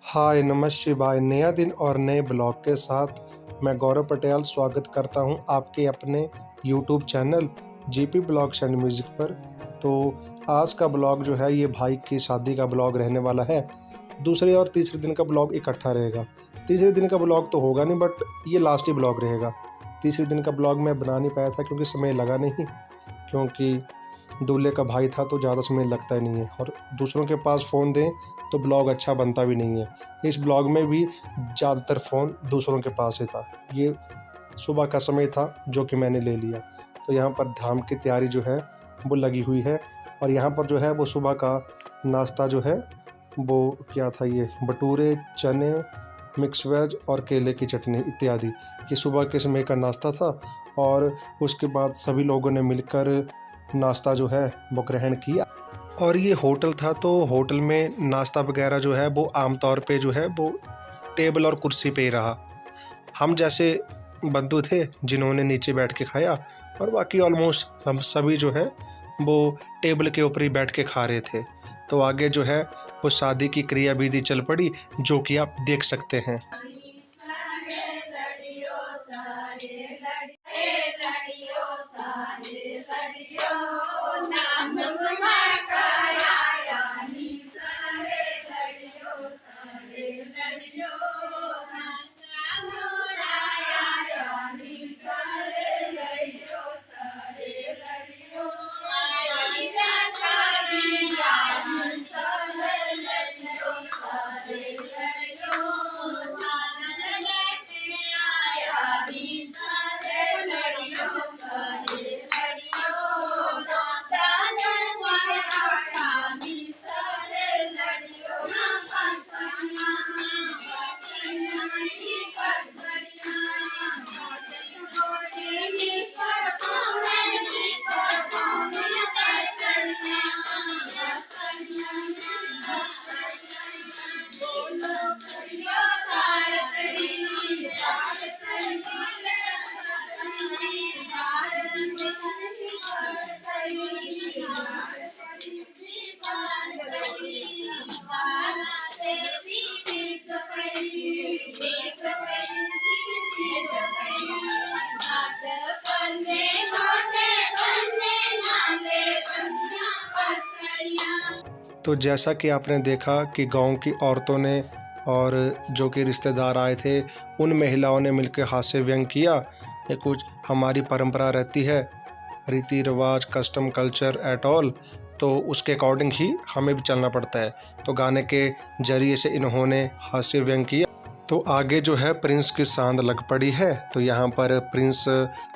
हाय नमः शिवाय। नया दिन और नए ब्लॉग के साथ मैं गौरव पटेल स्वागत करता हूं आपके अपने YouTube channel GP blogs and music पर। तो आज का ब्लॉग जो है ये भाई की शादी का ब्लॉग रहने वाला है। दूसरे और तीसरे दिन का ब्लॉग इकट्ठा रहेगा। तीसरे दिन का ब्लॉग तो होगा नहीं, बट ये लास्ट ही ब्लॉग रहेगा। तीसरे दिन का ब्लॉग मैं बना नहीं पाया था क्योंकि समय लगा नहीं, क्योंकि दूल्हे का भाई था तो ज़्यादा समय लगता ही नहीं है, और दूसरों के पास फ़ोन दें तो ब्लॉग अच्छा बनता भी नहीं है। इस ब्लॉग में भी ज़्यादातर फ़ोन दूसरों के पास ही था। ये सुबह का समय था जो कि मैंने ले लिया। तो यहाँ पर धाम की तैयारी जो है वो लगी हुई है, और यहाँ पर जो है वो सुबह का नाश्ता जो है वो क्या था, ये भटूरे, चने, मिक्स वेज और केले की चटनी इत्यादि, ये सुबह के समय का नाश्ता था। और उसके बाद सभी लोगों ने मिलकर नाश्ता जो है वो ग्रहण किया। और ये होटल था, तो होटल में नाश्ता वगैरह जो है वो आमतौर पे जो है वो टेबल और कुर्सी पे ही रहा। हम जैसे बंधु थे जिन्होंने नीचे बैठ के खाया, और बाकी ऑलमोस्ट हम सभी जो है वो टेबल के ऊपर ही बैठ के खा रहे थे। तो आगे जो है वो शादी की क्रियाविधि चल पड़ी, जो कि आप देख सकते हैं। तो जैसा कि आपने देखा कि गांव की औरतों ने और जो कि रिश्तेदार आए थे उन महिलाओं ने मिलकर हास्य व्यंग किया। ये कुछ हमारी परंपरा रहती है, रीति रिवाज, कस्टम, कल्चर एट ऑल, तो उसके अकॉर्डिंग ही हमें भी चलना पड़ता है। तो गाने के जरिए से इन्होंने हास्य व्यंग किया। तो आगे जो है प्रिंस की सांद लग पड़ी है। तो यहाँ पर प्रिंस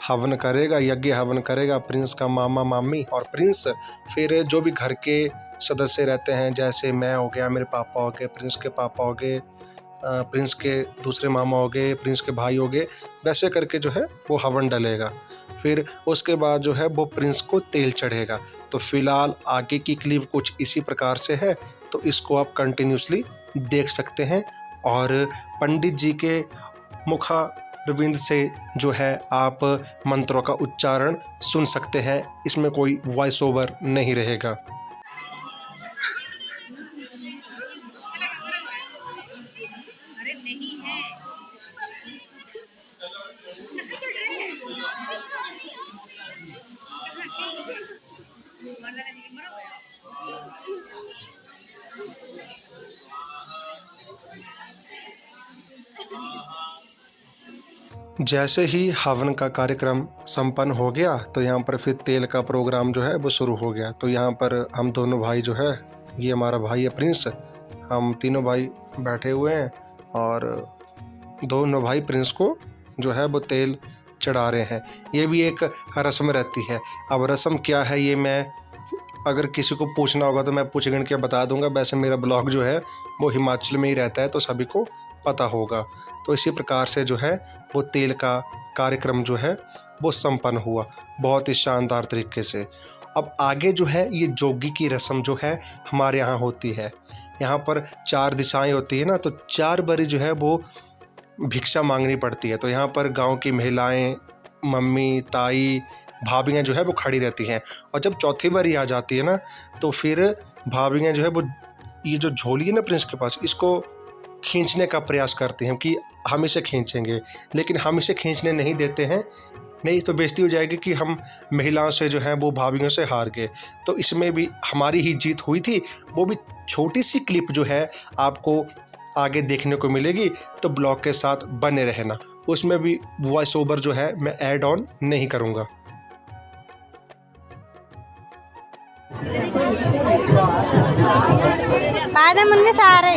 हवन करेगा, यज्ञ हवन करेगा, प्रिंस का मामा मामी और प्रिंस। फिर जो भी घर के सदस्य रहते हैं, जैसे मैं हो गया, मेरे पापा हो गए, प्रिंस के पापा हो गए, प्रिंस के दूसरे मामा हो गए, प्रिंस के भाई हो गए, वैसे करके जो है वो हवन डलेगा। फिर उसके बाद जो है वो प्रिंस को तेल चढ़ेगा। तो फिलहाल आगे की क्लिप कुछ इसी प्रकार से है, तो इसको आप कंटिन्यूसली देख सकते हैं। और पंडित जी के मुखारविंद से जो है आप मंत्रों का उच्चारण सुन सकते हैं। इसमें कोई वॉइस ओवर नहीं रहेगा। जैसे ही हवन का कार्यक्रम संपन्न हो गया, तो यहाँ पर फिर तेल का प्रोग्राम जो है वो शुरू हो गया। तो यहाँ पर हम दोनों भाई जो है, ये हमारा भाई है प्रिंस, हम तीनों भाई बैठे हुए हैं, और दोनों भाई प्रिंस को जो है वो तेल चढ़ा रहे हैं। ये भी एक रस्म रहती है। अब रस्म क्या है ये मैं, अगर किसी को पूछना होगा तो मैं पूछ गिन के बता दूंगा। वैसे मेरा ब्लॉग जो है वो हिमाचल में ही रहता है, तो सभी को पता होगा। तो इसी प्रकार से जो है वो तेल का कार्यक्रम जो है वो संपन्न हुआ बहुत ही शानदार तरीके से। अब आगे जो है ये जोगी की रस्म जो है हमारे यहाँ होती है। यहाँ पर 4 दिशाएं होती है ना, तो 4 बारी जो है वो भिक्षा मांगनी पड़ती है। तो यहाँ पर गांव की महिलाएं, मम्मी, ताई, भाभियाँ जो है वो खड़ी रहती हैं, और जब चौथी बारी आ जाती है ना, तो फिर भाभियाँ जो है वो ये जो झोली है ना प्रिंस के पास, इसको खींचने का प्रयास करते हैं कि हम इसे खींचेंगे, लेकिन हम इसे खींचने नहीं देते हैं। नहीं तो बेइज्जती हो जाएगी कि हम महिलाओं से जो है वो भाभियों से हार गए। तो इसमें भी हमारी ही जीत हुई थी। वो भी छोटी सी क्लिप जो है आपको आगे देखने को मिलेगी, तो ब्लॉग के साथ बने रहना। उसमें भी वॉइस ओवर जो है मैं ऐड ऑन नहीं करूँगा। मुन्ने सारे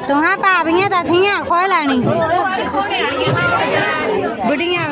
तुहां भाभियां तो थियां खोल लानी बुढ़ियां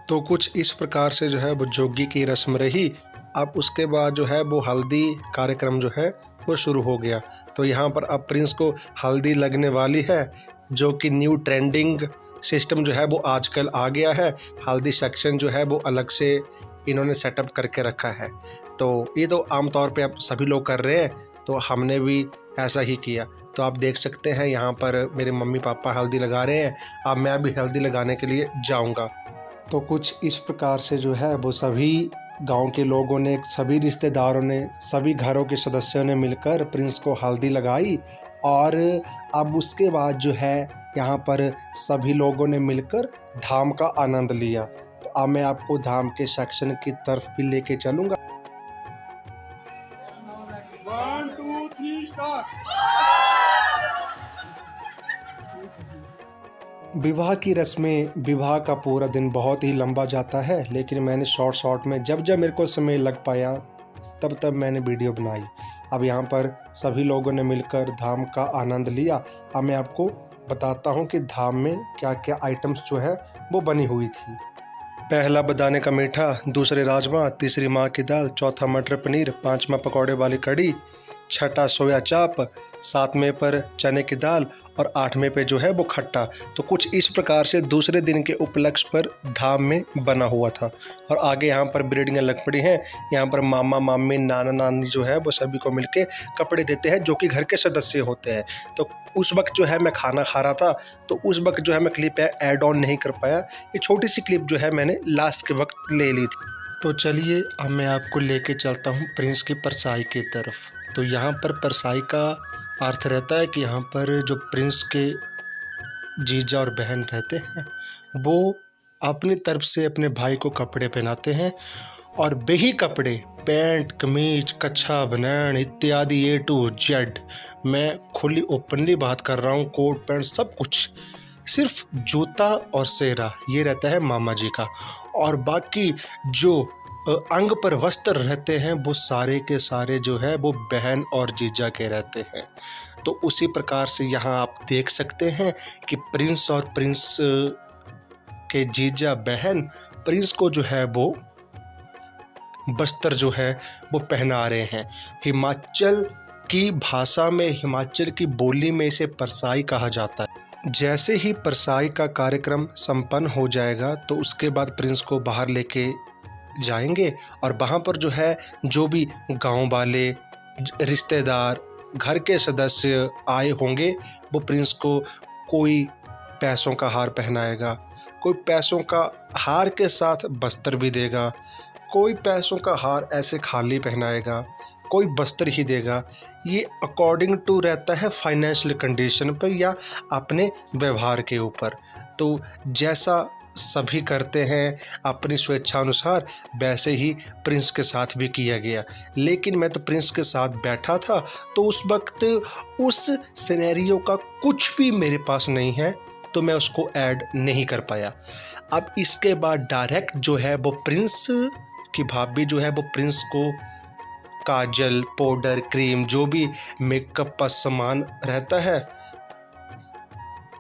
तो कुछ इस प्रकार से जो है वो जोगी की रस्म रही। अब उसके बाद जो है वो हल्दी कार्यक्रम जो है वो शुरू हो गया। तो यहाँ पर अब प्रिंस को हल्दी लगने वाली है, जो कि न्यू ट्रेंडिंग सिस्टम जो है वो आजकल आ गया है। हल्दी सेक्शन जो है वो अलग से इन्होंने सेटअप करके रखा है। तो ये तो आमतौर पे अब सभी लोग कर रहे हैं, तो हमने भी ऐसा ही किया। तो आप देख सकते हैं यहाँ पर मेरे मम्मी पापा हल्दी लगा रहे हैं। अब मैं भी हल्दी लगाने के लिए जाऊँगा। तो कुछ इस प्रकार से जो है वो सभी गांव के लोगों ने, सभी रिश्तेदारों ने, सभी घरों के सदस्यों ने मिलकर प्रिंस को हल्दी लगाई। और अब उसके बाद जो है यहाँ पर सभी लोगों ने मिलकर धाम का आनंद लिया। तो अब मैं आपको धाम के सेक्शन की तरफ भी लेके चलूँगा। 1 2 3 स्टार्ट। विवाह की रस्में, विवाह का पूरा दिन बहुत ही लंबा जाता है, लेकिन मैंने शॉर्ट में जब मेरे को समय लग पाया तब मैंने वीडियो बनाई। अब यहाँ पर सभी लोगों ने मिलकर धाम का आनंद लिया। अब मैं आपको बताता हूँ कि धाम में क्या क्या आइटम्स जो है वो बनी हुई थी। पहला बदाने का मीठा, दूसरे राजमा, तीसरी माँ की दाल, चौथा मटर पनीर, पांचवा पकौड़े वाली कढ़ी, छठा सोया चाप, सातवें पर चने की दाल और आठवें पे जो है वो खट्टा। तो कुछ इस प्रकार से दूसरे दिन के उपलक्ष्य पर धाम में बना हुआ था। और आगे यहाँ पर ब्रीडिंगें लग पड़ी हैं। यहाँ पर मामा मामी नाना नानी जो है वो सभी को मिलके कपड़े देते हैं, जो कि घर के सदस्य होते हैं। तो उस वक्त जो है मैं खाना खा रहा था, तो उस वक्त जो है मैं क्लिप ऐड ऑन नहीं कर पाया। ये छोटी सी क्लिप जो है मैंने लास्ट के वक्त ले ली थी। तो चलिए अब मैं आपको लेके चलता हूँ प्रिंस की परछाई की तरफ। तो यहाँ पर परछाई का अर्थ रहता है कि यहाँ पर जो प्रिंस के जीजा और बहन रहते हैं वो अपनी तरफ से अपने भाई को कपड़े पहनाते हैं। और वही कपड़े, पैंट, कमीज, कच्छा, बनैन इत्यादि A to Z, मैं खुली ओपनली बात कर रहा हूँ, कोट पैंट सब कुछ, सिर्फ जूता और सेहरा ये रहता है मामा जी का। और बाकी जो अंग पर वस्त्र रहते हैं वो सारे के सारे जो है वो बहन और जीजा के रहते हैं। तो उसी प्रकार से यहाँ आप देख सकते हैं कि प्रिंस और प्रिंस के जीजा बहन प्रिंस को जो है वो वस्त्र जो है वो पहना रहे हैं। हिमाचल की भाषा में, हिमाचल की बोली में इसे परछाई कहा जाता है। जैसे ही परछाई का कार्यक्रम संपन्न हो जाएगा तो उसके बाद प्रिंस को बाहर लेके जाएंगे और वहाँ पर जो है जो भी गांव वाले, रिश्तेदार, घर के सदस्य आए होंगे वो प्रिंस को कोई पैसों का हार पहनाएगा, कोई पैसों का हार के साथ वस्त्र भी देगा, कोई पैसों का हार ऐसे खाली पहनाएगा, कोई वस्त्र ही देगा। ये अकॉर्डिंग टू रहता है फाइनेंशियल कंडीशन पर या अपने व्यवहार के ऊपर। तो जैसा सभी करते हैं अपनी स्वेच्छा अनुसार, वैसे ही प्रिंस के साथ भी किया गया। लेकिन मैं तो प्रिंस के साथ बैठा था, तो उस वक्त उस सिनेरियो का कुछ भी मेरे पास नहीं है, तो मैं उसको ऐड नहीं कर पाया। अब इसके बाद डायरेक्ट जो है वो प्रिंस की भाभी जो है वो प्रिंस को काजल, पाउडर, क्रीम, जो भी मेकअप का सामान रहता है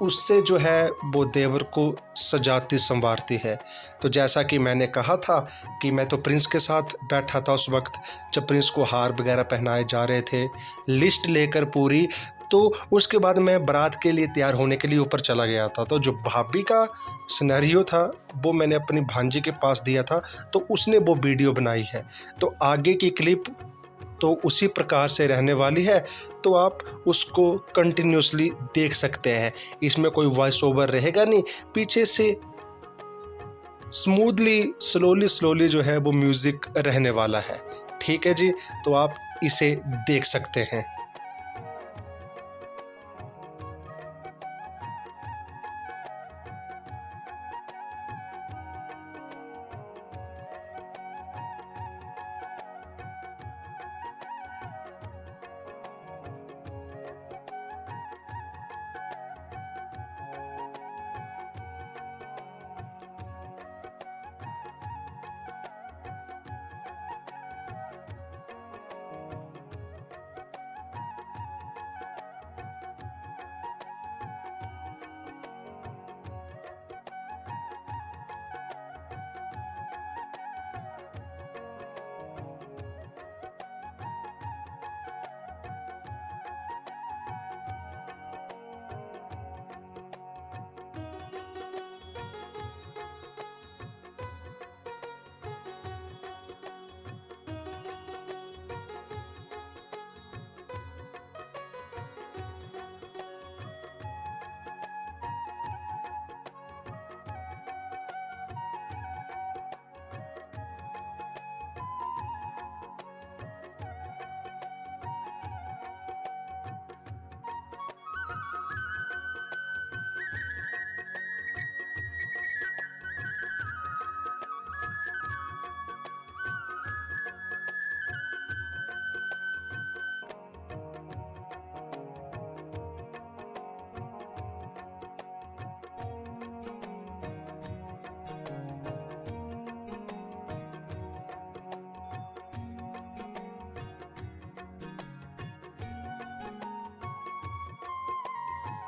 उससे जो है वो देवर को सजाती संवारती है। तो जैसा कि मैंने कहा था कि मैं तो प्रिंस के साथ बैठा था उस वक्त जब प्रिंस को हार वगैरह पहनाए जा रहे थे, लिस्ट लेकर पूरी। तो उसके बाद मैं बारात के लिए तैयार होने के लिए ऊपर चला गया था। तो जो भाभी का सिनेरियो था वो मैंने अपनी भांजी के पास दिया था, तो उसने वो वीडियो बनाई है। तो आगे की क्लिप तो उसी प्रकार से रहने वाली है, तो आप उसको कंटिन्यूसली देख सकते हैं। इसमें कोई वॉइस ओवर रहेगा नहीं, पीछे से स्मूथली स्लोली जो है वो म्यूज़िक रहने वाला है। ठीक है जी, तो आप इसे देख सकते हैं।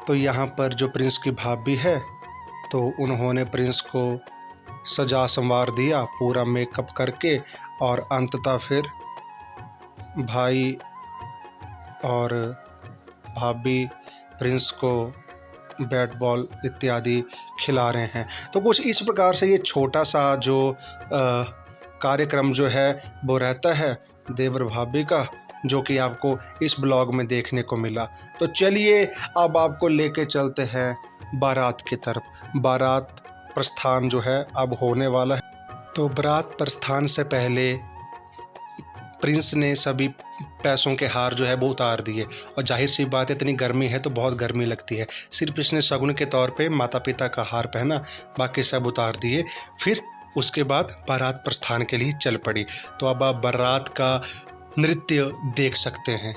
तो यहाँ पर जो प्रिंस की भाभी है, तो उन्होंने प्रिंस को सजा संवार दिया पूरा मेकअप करके, और अंततः फिर भाई और भाभी प्रिंस को बैट बॉल इत्यादि खिला रहे हैं। तो कुछ इस प्रकार से ये छोटा सा जो कार्यक्रम जो है वो रहता है देवर भाभी का, जो कि आपको इस ब्लॉग में देखने को मिला। तो चलिए अब आपको लेके चलते हैं बारात की तरफ। बारात प्रस्थान जो है अब होने वाला है। तो बारात प्रस्थान से पहले प्रिंस ने सभी पैसों के हार जो है वो उतार दिए, और जाहिर सी बात है इतनी गर्मी है तो बहुत गर्मी लगती है। सिर्फ इसने शगुन के तौर पे माता पिता का हार पहना, बाकी सब उतार दिए। फिर उसके बाद बारात प्रस्थान के लिए चल पड़ी। तो अब आप बारात का नृत्य देख सकते हैं।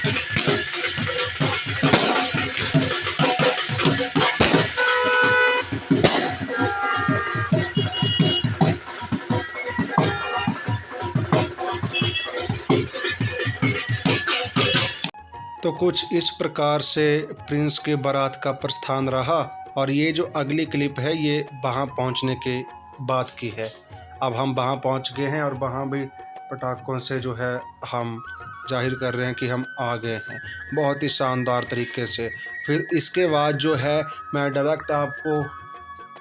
तो कुछ इस प्रकार से प्रिंस के बारात का प्रस्थान रहा। और ये जो अगली क्लिप है ये वहाँ पहुँचने के बाद की है। अब हम वहाँ पहुँच गए हैं और वहाँ भी पटाखों से जो है हम जाहिर कर रहे हैं कि हम आ गए हैं बहुत ही शानदार तरीके से। फिर इसके बाद जो है मैं डायरेक्ट आपको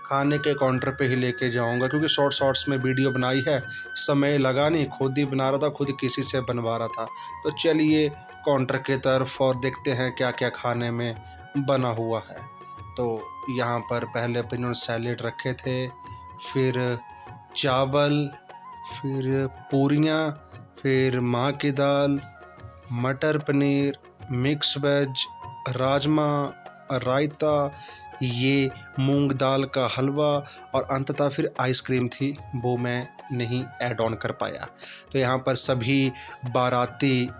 खाने के काउंटर पे ही लेके जाऊंगा, क्योंकि शॉर्ट्स में वीडियो बनाई है, समय लगा नहीं, खुद ही बना रहा था, खुद किसी से बनवा रहा था। तो चलिए काउंटर की तरफ और देखते हैं क्या क्या खाने में बना हुआ है। तो यहाँ पर पहले इन्होंने सैलेड रखे थे, फिर चावल, फिर पूरियाँ, फिर माह की दाल, मटर पनीर, मिक्स वेज, राजमा, रायता, ये मूंग दाल का हलवा और अंततः फिर आइसक्रीम थी, वो मैं नहीं ऐड ऑन कर पाया। तो यहाँ पर सभी बाराती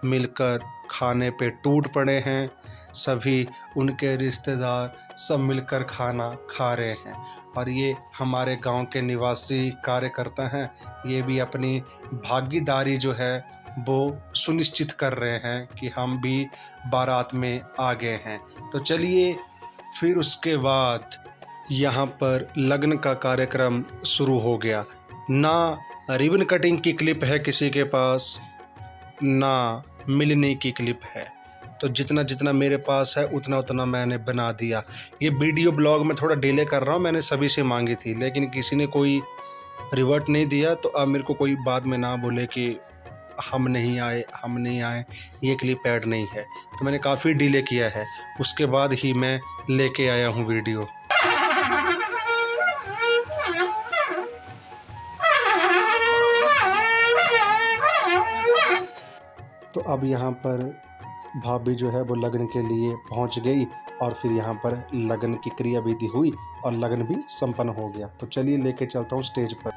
मिलकर खाने पे टूट पड़े हैं, सभी उनके रिश्तेदार सब मिलकर खाना खा रहे हैं। और ये हमारे गांव के निवासी कार्यकर्ता हैं, ये भी अपनी भागीदारी जो है वो सुनिश्चित कर रहे हैं कि हम भी बारात में आ गए हैं। तो चलिए फिर उसके बाद यहाँ पर लगन का कार्यक्रम शुरू हो गया। ना रिबन कटिंग की क्लिप है किसी के पास, ना मिलने की क्लिप है। तो जितना जितना मेरे पास है उतना उतना मैंने बना दिया। ये वीडियो ब्लॉग में थोड़ा डिले कर रहा हूँ, मैंने सभी से मांगी थी लेकिन किसी ने कोई रिवर्ट नहीं दिया। तो अब मेरे को कोई बाद में ना बोले कि हम नहीं आए, ये क्लिप ऐड नहीं है। तो मैंने काफ़ी डिले किया है, उसके बाद ही मैं लेके आया हूँ वीडियो। तो अब यहाँ पर भाभी जो है वो लगन के लिए पहुँच गई और फिर यहाँ पर लगन की क्रिया विधि हुई और लगन भी संपन्न हो गया। तो चलिए लेके चलता हूँ स्टेज पर।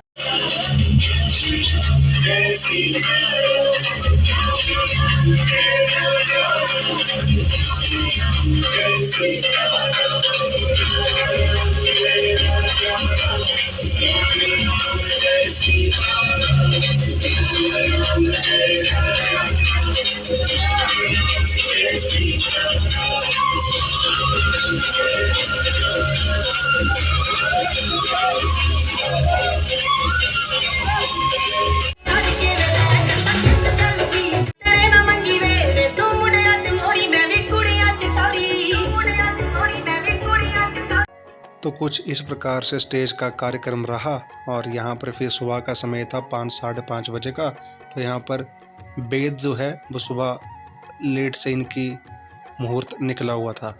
तो कुछ इस प्रकार से स्टेज का कार्यक्रम रहा और यहाँ पर फिर सुबह का समय था 5 साढ़े 5 बजे का। तो यहाँ पर वेद जो है वो सुबह लेट से इनकी मुहूर्त निकला हुआ था।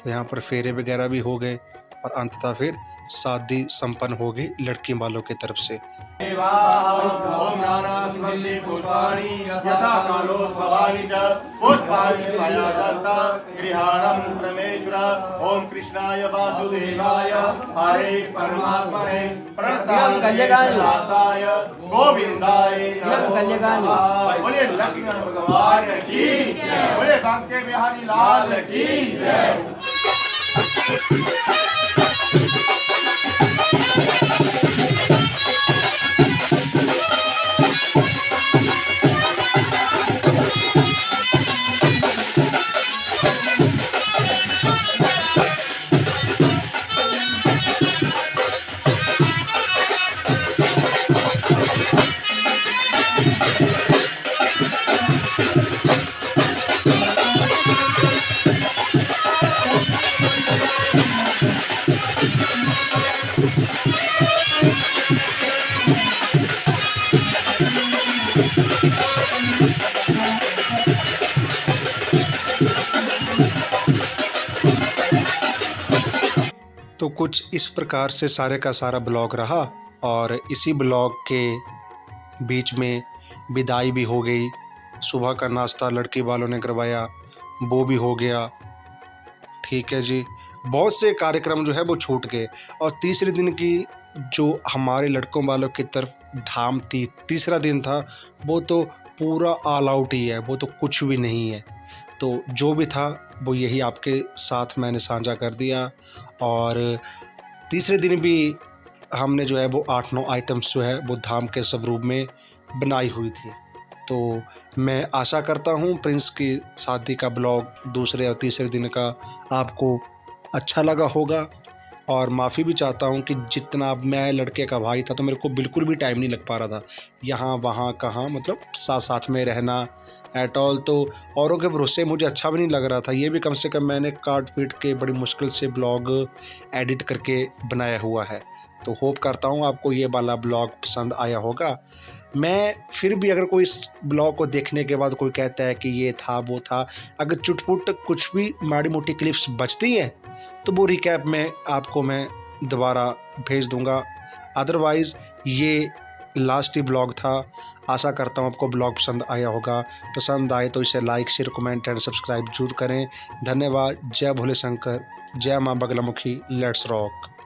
तो यहाँ पर फेरे वगैरह भी हो गए और अंततः फिर शादी संपन्न हो गई लड़की वालों की तरफ से। ओम कृष्णाय वासुदेवाय हरे परमात्मने गोविंदाय बोले लक्ष्मण भगवान की जय, बोले बांके बिहारी लाल की जय। तो कुछ इस प्रकार से सारे का सारा ब्लॉग रहा और इसी ब्लॉग के बीच में विदाई भी हो गई। सुबह का नाश्ता लड़की वालों ने करवाया, वो भी हो गया। ठीक है जी, बहुत से कार्यक्रम जो है वो छूट गए। और तीसरे दिन की जो हमारे लड़कों वालों की तरफ धाम थी, तीसरा दिन था, वो तो पूरा ऑल आउट ही है, वो तो कुछ भी नहीं है। तो जो भी था वो यही आपके साथ मैंने साझा कर दिया। और तीसरे दिन भी हमने जो है वो 8-9 आइटम्स जो है वो धाम के स्वरूप में बनाई हुई थी। तो मैं आशा करता हूँ प्रिंस की शादी का ब्लॉग दूसरे और तीसरे दिन का आपको अच्छा लगा होगा। और माफ़ी भी चाहता हूँ कि जितना मैं लड़के का भाई था तो मेरे को बिल्कुल भी टाइम नहीं लग पा रहा था, यहाँ वहाँ कहाँ, मतलब साथ साथ में रहना एट ऑल। तो औरों के भरोसे मुझे अच्छा भी नहीं लग रहा था। ये भी कम से कम मैंने काट पीट के बड़ी मुश्किल से ब्लॉग एडिट करके बनाया हुआ है। तो होप करता हूँ आपको ये वाला ब्लॉग पसंद आया होगा। मैं फिर भी अगर कोई इस ब्लॉग को देखने के बाद कोई कहता है कि ये था वो था, अगर चुटपुट कुछ भी माड़ी मोटी क्लिप्स बचती हैं तो वो रिकैप में आपको मैं दोबारा भेज दूंगा। अदरवाइज़ ये लास्ट ही ब्लॉग था। आशा करता हूँ आपको ब्लॉग पसंद आया होगा। पसंद आए तो इसे like share comment and subscribe जरूर करें। धन्यवाद। जय भोले शंकर, जय माँ बगलामुखी, लेट्स रॉक।